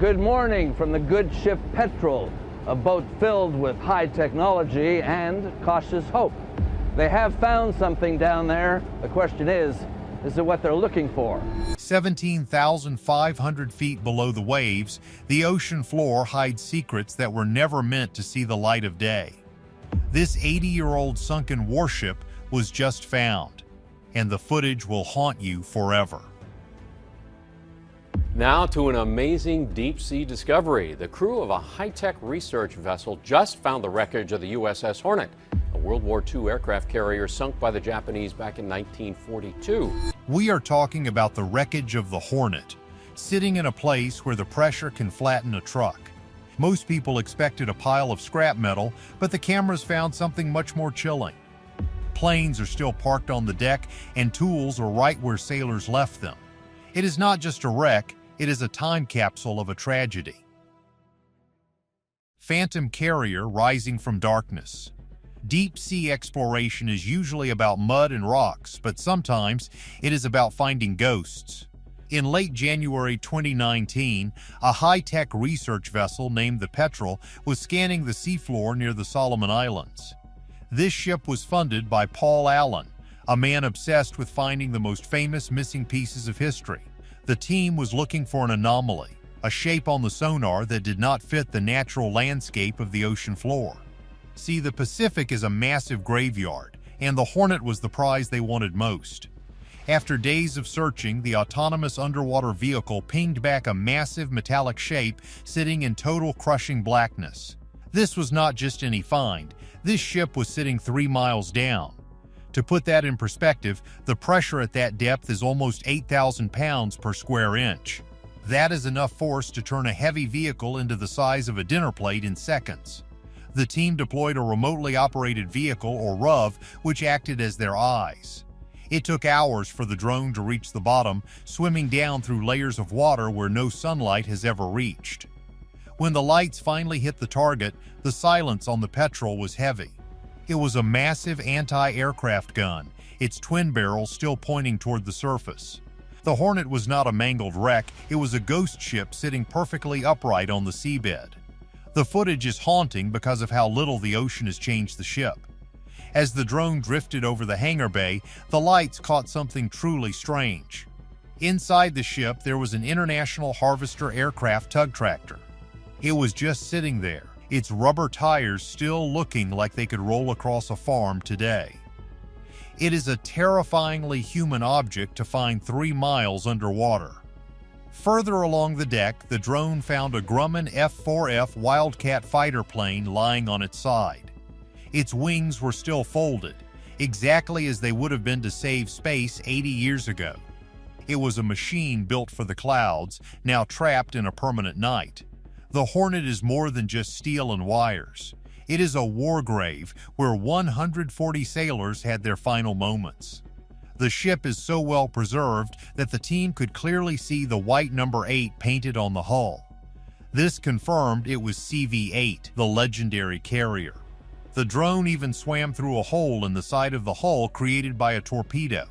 Good morning from the good ship Petrel, a boat filled with high technology and cautious hope. They have found something down there. The question is it what they're looking for? 17,500 feet below the waves, the ocean floor hides secrets that were never meant to see the light of day. This 80-year-old sunken warship was just found, and the footage will haunt you forever. Now to an amazing deep-sea discovery. The crew of a high-tech research vessel just found the wreckage of the USS Hornet, a World War II aircraft carrier sunk by the Japanese back in 1942. We are talking about the wreckage of the Hornet, sitting in a place where the pressure can flatten a truck. Most people expected a pile of scrap metal, but the cameras found something much more chilling. Planes are still parked on the deck, and tools are right where sailors left them. It is not just a wreck, it is a time capsule of a tragedy. Phantom carrier rising from darkness. Deep-sea exploration is usually about mud and rocks, but sometimes it is about finding ghosts. In late January 2019, a high-tech research vessel named the Petrel was scanning the seafloor near the Solomon Islands. This ship was funded by Paul Allen, a man obsessed with finding the most famous missing pieces of history. The team was looking for an anomaly, a shape on the sonar that did not fit the natural landscape of the ocean floor. See, the Pacific is a massive graveyard, and the Hornet was the prize they wanted most. After days of searching, the autonomous underwater vehicle pinged back a massive metallic shape sitting in total crushing blackness. This was not just any find. This ship was sitting 3 miles down. To put that in perspective, the pressure at that depth is almost 8,000 pounds per square inch. That is enough force to turn a heavy vehicle into the size of a dinner plate in seconds. The team deployed a remotely operated vehicle, or ROV, which acted as their eyes. It took hours for the drone to reach the bottom, swimming down through layers of water where no sunlight has ever reached. When the lights finally hit the target, the silence on the Petrel was heavy. It was a massive anti-aircraft gun, its twin barrels still pointing toward the surface. The Hornet was not a mangled wreck, it was a ghost ship sitting perfectly upright on the seabed. The footage is haunting because of how little the ocean has changed the ship. As the drone drifted over the hangar bay, the lights caught something truly strange. Inside the ship, there was an International Harvester aircraft tug tractor. It was just sitting there, its rubber tires still looking like they could roll across a farm today. It is a terrifyingly human object to find 3 miles underwater. Further along the deck, the drone found a Grumman F-4F Wildcat fighter plane lying on its side. Its wings were still folded, exactly as they would have been to save space 80 years ago. It was a machine built for the clouds, now trapped in a permanent night. The Hornet is more than just steel and wires. It is a war grave where 140 sailors had their final moments. The ship is so well preserved that the team could clearly see the white number 8 painted on the hull. This confirmed it was CV-8, the legendary carrier. The drone even swam through a hole in the side of the hull created by a torpedo.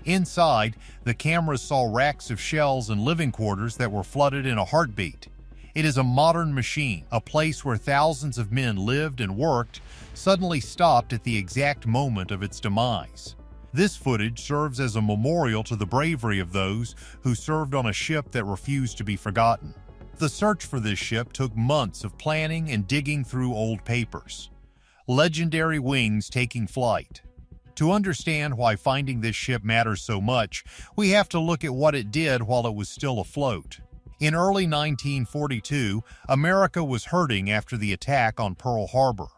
Inside, the cameras saw racks of shells and living quarters that were flooded in a heartbeat. It is a modern machine, a place where thousands of men lived and worked, suddenly stopped at the exact moment of its demise. This footage serves as a memorial to the bravery of those who served on a ship that refused to be forgotten. The search for this ship took months of planning and digging through old papers. Legendary wings taking flight. To understand why finding this ship matters so much, we have to look at what it did while it was still afloat. In early 1942, America was hurting after the attack on Pearl Harbor.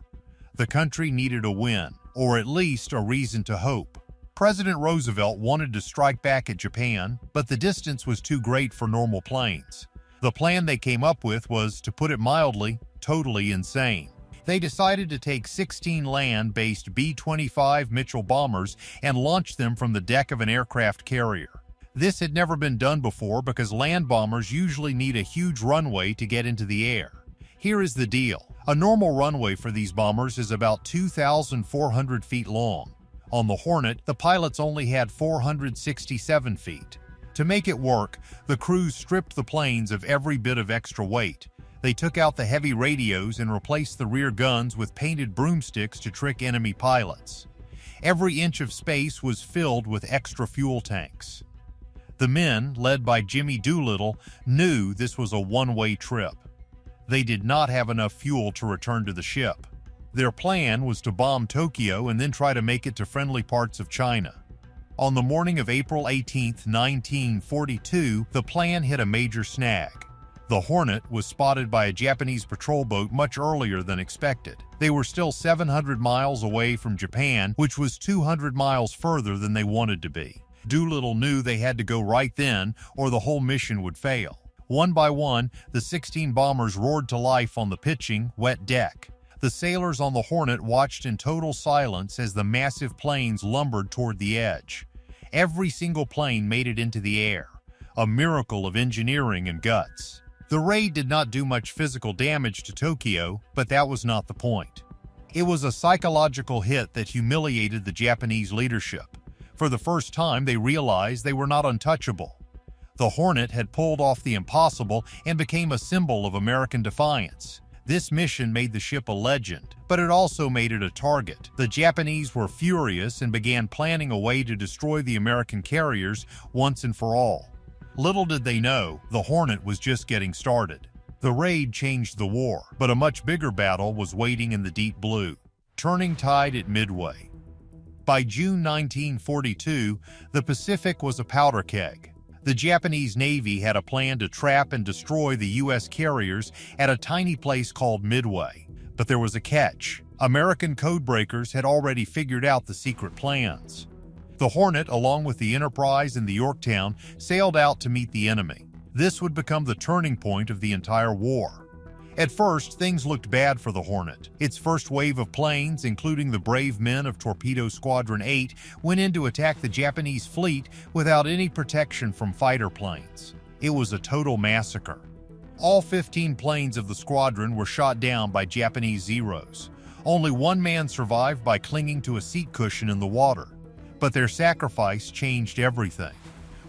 The country needed a win, or at least a reason to hope. President Roosevelt wanted to strike back at Japan, but the distance was too great for normal planes. The plan they came up with was, to put it mildly, totally insane. They decided to take 16 land-based B-25 Mitchell bombers and launch them from the deck of an aircraft carrier. This had never been done before because land bombers usually need a huge runway to get into the air. Here is the deal. A normal runway for these bombers is about 2,400 feet long. On the Hornet, the pilots only had 467 feet. To make it work, the crews stripped the planes of every bit of extra weight. They took out the heavy radios and replaced the rear guns with painted broomsticks to trick enemy pilots. Every inch of space was filled with extra fuel tanks. The men, led by Jimmy Doolittle, knew this was a one-way trip. They did not have enough fuel to return to the ship. Their plan was to bomb Tokyo and then try to make it to friendly parts of China. On the morning of April 18, 1942, the plan hit a major snag. The Hornet was spotted by a Japanese patrol boat much earlier than expected. They were still 700 miles away from Japan, which was 200 miles further than they wanted to be. Doolittle knew they had to go right then, or the whole mission would fail. One by one, the 16 bombers roared to life on the pitching, wet deck. The sailors on the Hornet watched in total silence as the massive planes lumbered toward the edge. Every single plane made it into the air, a miracle of engineering and guts. The raid did not do much physical damage to Tokyo, but that was not the point. It was a psychological hit that humiliated the Japanese leadership. For the first time, they realized they were not untouchable. The Hornet had pulled off the impossible and became a symbol of American defiance. This mission made the ship a legend, but it also made it a target. The Japanese were furious and began planning a way to destroy the American carriers once and for all. Little did they know, the Hornet was just getting started. The raid changed the war, but a much bigger battle was waiting in the deep blue. Turning tide at Midway. By June 1942, the Pacific was a powder keg. The Japanese Navy had a plan to trap and destroy the U.S. carriers at a tiny place called Midway. But there was a catch. American codebreakers had already figured out the secret plans. The Hornet, along with the Enterprise and the Yorktown, sailed out to meet the enemy. This would become the turning point of the entire war. At first, things looked bad for the Hornet. Its first wave of planes, including the brave men of Torpedo Squadron 8, went in to attack the Japanese fleet without any protection from fighter planes. It was a total massacre. All 15 planes of the squadron were shot down by Japanese Zeros. Only one man survived by clinging to a seat cushion in the water. But their sacrifice changed everything.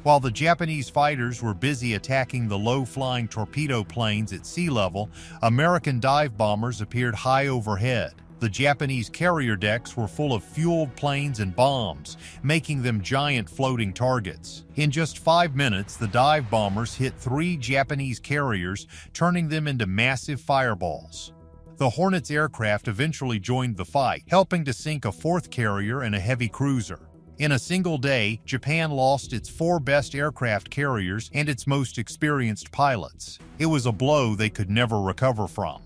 While the Japanese fighters were busy attacking the low-flying torpedo planes at sea level, American dive bombers appeared high overhead. The Japanese carrier decks were full of fueled planes and bombs, making them giant floating targets. In just 5 minutes, the dive bombers hit 3 Japanese carriers, turning them into massive fireballs. The Hornet's aircraft eventually joined the fight, helping to sink a 4th carrier and a heavy cruiser. In a single day, Japan lost its 4 best aircraft carriers and its most experienced pilots. It was a blow they could never recover from.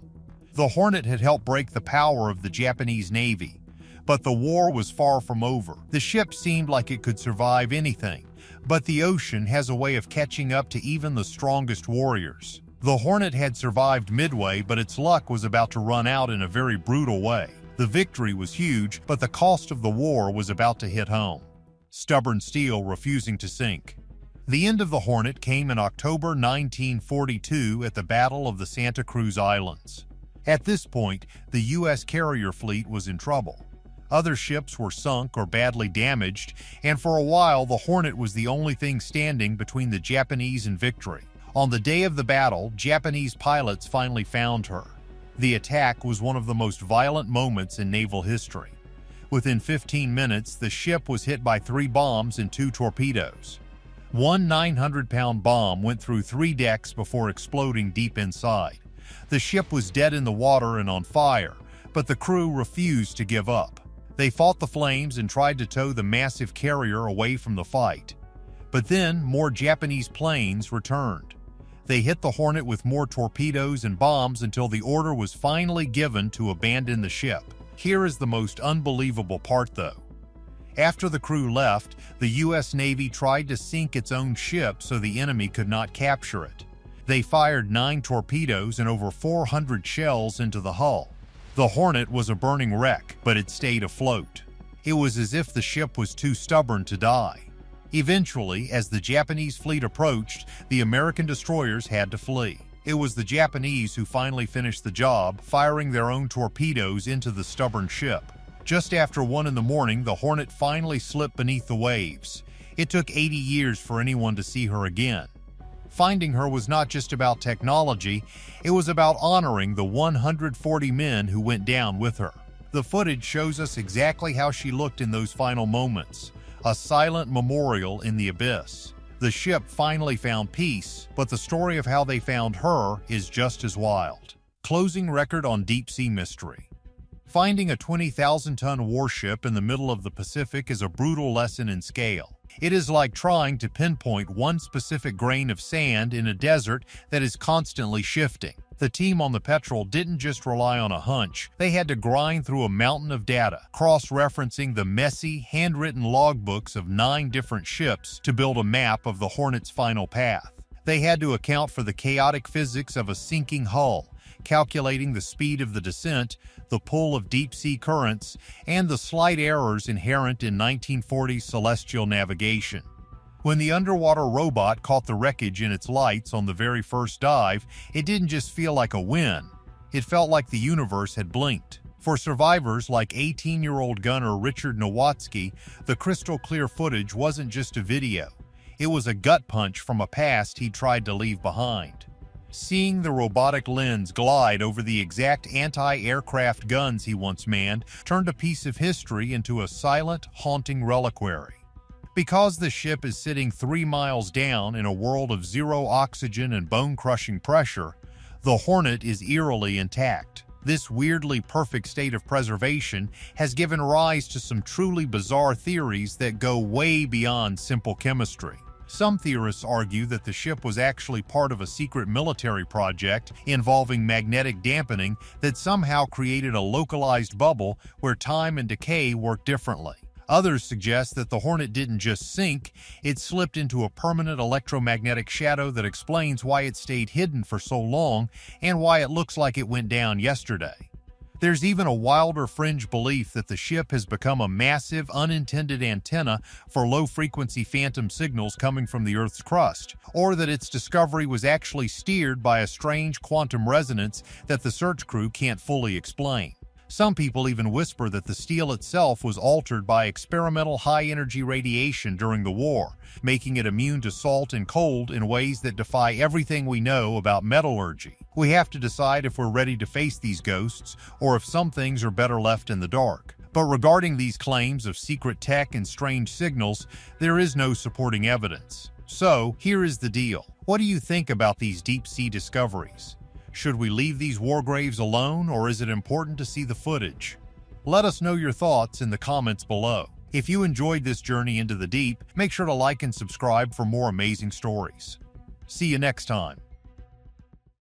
The Hornet had helped break the power of the Japanese Navy, but the war was far from over. The ship seemed like it could survive anything, but the ocean has a way of catching up to even the strongest warriors. The Hornet had survived Midway, but its luck was about to run out in a very brutal way. The victory was huge, but the cost of the war was about to hit home. Stubborn steel refusing to sink. The end of the Hornet came in October 1942 at the Battle of the Santa Cruz Islands. At this point, the U.S. carrier fleet was in trouble. Other ships were sunk or badly damaged, and for a while the Hornet was the only thing standing between the Japanese and victory. On the day of the battle, Japanese pilots finally found her. The attack was one of the most violent moments in naval history. Within 15 minutes, the ship was hit by 3 bombs and 2 torpedoes. One 900-pound bomb went through 3 decks before exploding deep inside. The ship was dead in the water and on fire, but the crew refused to give up. They fought the flames and tried to tow the massive carrier away from the fight. But then, more Japanese planes returned. They hit the Hornet with more torpedoes and bombs until the order was finally given to abandon the ship. Here is the most unbelievable part, though. After the crew left, the U.S. Navy tried to sink its own ship so the enemy could not capture it. They fired 9 torpedoes and over 400 shells into the hull. The Hornet was a burning wreck, but it stayed afloat. It was as if the ship was too stubborn to die. Eventually, as the Japanese fleet approached, the American destroyers had to flee. It was the Japanese who finally finished the job, firing their own torpedoes into the stubborn ship. Just after 1 in the morning, the Hornet finally slipped beneath the waves. It took 80 years for anyone to see her again. Finding her was not just about technology, it was about honoring the 140 men who went down with her. The footage shows us exactly how she looked in those final moments, a silent memorial in the abyss. The ship finally found peace, but the story of how they found her is just as wild. Closing record on deep-sea mystery. Finding a 20,000-ton warship in the middle of the Pacific is a brutal lesson in scale. It is like trying to pinpoint one specific grain of sand in a desert that is constantly shifting. The team on the Petrel didn't just rely on a hunch. They had to grind through a mountain of data, cross-referencing the messy, handwritten logbooks of 9 different ships to build a map of the Hornet's final path. They had to account for the chaotic physics of a sinking hull, calculating the speed of the descent, the pull of deep-sea currents, and the slight errors inherent in 1940s celestial navigation. When the underwater robot caught the wreckage in its lights on the very first dive, it didn't just feel like a win. It felt like the universe had blinked. For survivors like 18-year-old gunner Richard Nowatzki, the crystal-clear footage wasn't just a video. It was a gut punch from a past he tried to leave behind. Seeing the robotic lens glide over the exact anti-aircraft guns he once manned turned a piece of history into a silent, haunting reliquary. Because the ship is sitting 3 miles down in a world of zero oxygen and bone-crushing pressure, the Hornet is eerily intact. This weirdly perfect state of preservation has given rise to some truly bizarre theories that go way beyond simple chemistry. Some theorists argue that the ship was actually part of a secret military project involving magnetic dampening that somehow created a localized bubble where time and decay work differently. Others suggest that the Hornet didn't just sink, it slipped into a permanent electromagnetic shadow that explains why it stayed hidden for so long and why it looks like it went down yesterday. There's even a wilder fringe belief that the ship has become a massive, unintended antenna for low-frequency phantom signals coming from the Earth's crust, or that its discovery was actually steered by a strange quantum resonance that the search crew can't fully explain. Some people even whisper that the steel itself was altered by experimental high-energy radiation during the war, making it immune to salt and cold in ways that defy everything we know about metallurgy. We have to decide if we're ready to face these ghosts, or if some things are better left in the dark. But regarding these claims of secret tech and strange signals, there is no supporting evidence. So, here is the deal. What do you think about these deep-sea discoveries? Should we leave these war graves alone, or is it important to see the footage? Let us know your thoughts in the comments below. If you enjoyed this journey into the deep, make sure to like and subscribe for more amazing stories. See you next time.